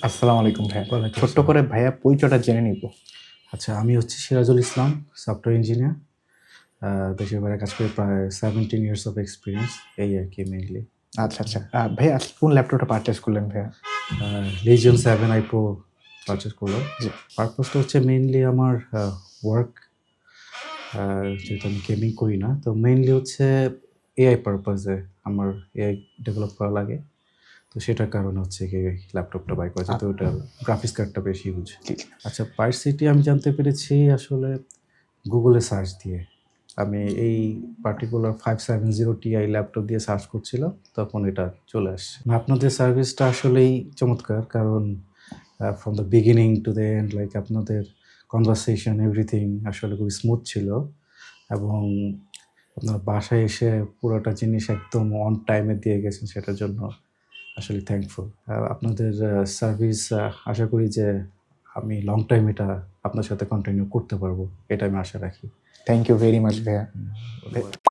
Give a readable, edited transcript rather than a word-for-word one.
আসসালামু আলাইকুম ভাইয়া। ওয়ালাইকুম ছোট্ট আসসালাম। করে ভাইয়া পরিচয়টা জেনে নিব। আচ্ছা, আমি হচ্ছি সিরাজুল ইসলাম, সফটওয়্যার ইঞ্জিনিয়ার। দেশের বাইরে কাজ করি প্রায় 17 ইয়ার্স অফ এক্সপেরিয়েন্স এই আরকি মেইনলি। আচ্ছা, আচ্ছা। ভাইয়া আজকে কোন ল্যাপটপটা পারচেজ করলেন ভাইয়া? Legion 7i Pro পারচেজ করলাম। জি। পারপাসটা হচ্ছে মেইনলি আমার ওয়ার্ক, যেহেতু আমি গেমিং করি না। তো মেইনলি হচ্ছে এআই পারপাসে আমার এআই ডেভেলপ করা লাগে। তো সেটার কারণে হচ্ছে গিয়ে ল্যাপটপটা বাই করা। যেহেতু ওটার গ্রাফিক্স কার্ডটা বেশ হিউজ। জি। আচ্ছা, পারসিটি আমি জানতে পেরেছি আসলে গুগলে সার্চ দিয়ে। আমি এই পার্টিকুলার 570 Ti ল্যাপটপ দিয়ে সার্চ করছিলাম, তখন এটা চলে আসছে। না, আপনাদের সার্ভিসটা আসলেই চমৎকার। কারণ from the beginning to the end like আপনাদের কনভারসেশন এভরিথিং আসলে খুবই স্মুথ ছিল এবং আপনার বাসায় এসে পুরোটা জিনিস একদম অন টাইমে দিয়ে গেছেন, সেটার জন্য আসলে থ্যাঙ্কফুল। আপনাদের সার্ভিস আশা করি যে আমি লং টাইম এটা আপনার সাথে কন্টিনিউ করতে পারবো। এটা আমি আশা রাখি। থ্যাংক ইউ ভেরি মাচ ভাইয়া। ধন্যবাদ।